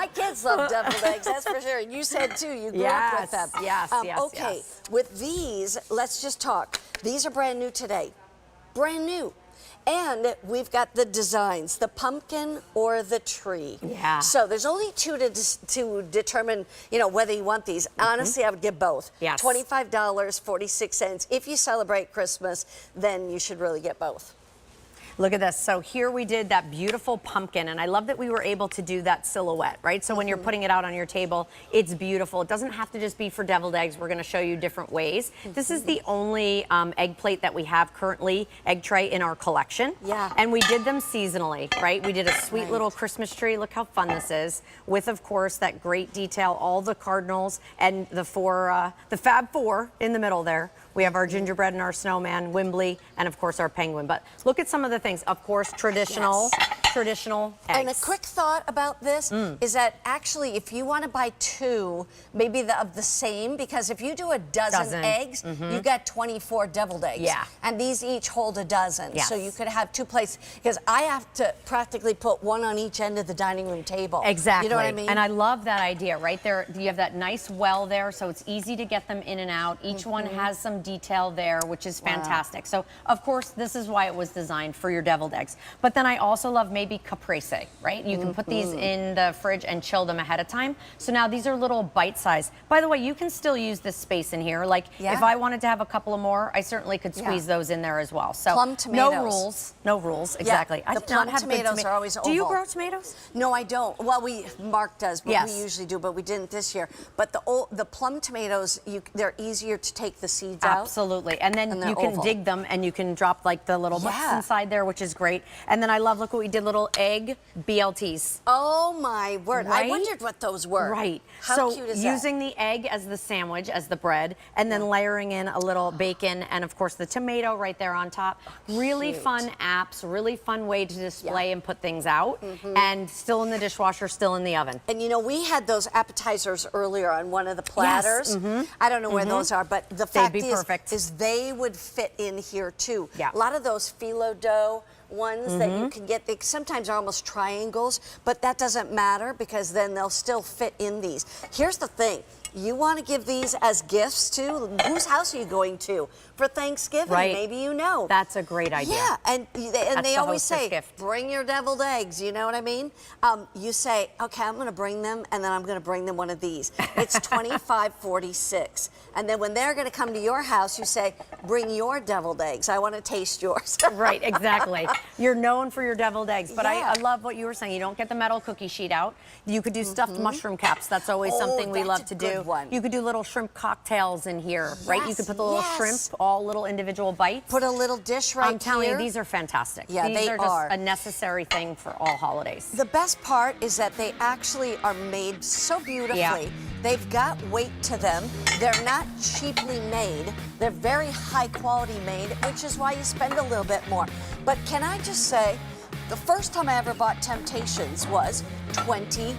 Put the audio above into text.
My kids love deviled eggs, that's for sure. And you said too, you grew up with them. Yes, okay, with these, let's just talk. These are brand new today. Brand new. And we've got the designs, the pumpkin or the tree. Yeah. So there's only two to determine, you know, whether you want these. Honestly, I would give both. Yes. $25.46. If you celebrate Christmas, then you should really get both. Look at this. So here we did that beautiful pumpkin, and I love that we were able to do that silhouette, right? So when you're putting it out on your table, it's beautiful. It doesn't have to just be for deviled eggs. We're going to show you different ways. This is the only egg plate that we have currently, egg tray, in our collection. Yeah. And we did them seasonally, right? We did a sweet little Christmas tree. Look how fun this is. With, of course, that great detail, all the cardinals and the Fab Four in the middle there. We have our gingerbread and our snowman, Wimbley, and of course our penguin. But look at some of the things. Of course, traditional eggs. And a quick thought about this is that actually, if you want to buy two, maybe of the same, because if you do a dozen eggs, you got 24 deviled eggs. Yeah. And these each hold a dozen. Yes. So you could have two plates, because I have to practically put one on each end of the dining room table. Exactly. You know what I mean? And I love that idea, right there. You have that nice well there, so it's easy to get them in and out. Each one has some detail there, which is fantastic. So, of course, this is why it was designed for your deviled eggs. But then I also love maybe caprese, right? You can put these in the fridge and chill them ahead of time. So now these are little bite size. By the way, you can still use this space in here. Like, if I wanted to have a couple of more, I certainly could squeeze those in there as well. So, plum tomatoes. No rules, exactly. The plum tomatoes are always oval. Do you grow tomatoes? No, I don't. Well, Mark does, but Yes. we usually do, but we didn't this year. But the plum tomatoes, they're easier to take the seeds out. Absolutely. And then you can dig them and you can drop like the little bits inside there, which is great. And then I love, look what we did, little egg BLTs. Oh my word. Right? I wondered what those were. Right. How cute is that? Using the egg as the sandwich, as the bread, and then layering in a little bacon and of course the tomato right there on top. Really fun apps, really fun way to display and put things out. And still in the dishwasher, still in the oven. And you know, we had those appetizers earlier on one of the platters. I don't know where those are, but the fact is they would fit in here too. Yeah. A lot of those phyllo dough ones that you can get, they sometimes are almost triangles, but that doesn't matter because then they'll still fit in these. Here's the thing. You want to give these as gifts to whose house are you going to for Thanksgiving? Right. Maybe you know. That's a great idea. Yeah, and they always say, gift. bring your deviled eggs. You know what I mean? You say, okay, I'm going to bring them, and then I'm going to bring them one of these. It's $25.46, and then when they're going to come to your house, you say, bring your deviled eggs. I want to taste yours. Right, exactly. You're known for your deviled eggs, but I love what you were saying. You don't get the metal cookie sheet out. You could do stuffed mushroom caps. That's always something we love to do. You could do little shrimp cocktails in here, right? You could put the little shrimp, all little individual bites. Put a little dish right here. I'm telling you, these are fantastic. Yeah, these are are just a necessary thing for all holidays. The best part is that they actually are made so beautifully. Yeah. They've got weight to them. They're not cheaply made. They're very high quality made, which is why you spend a little bit more. But can I just say, the first time I ever bought Temp-tations was 20 years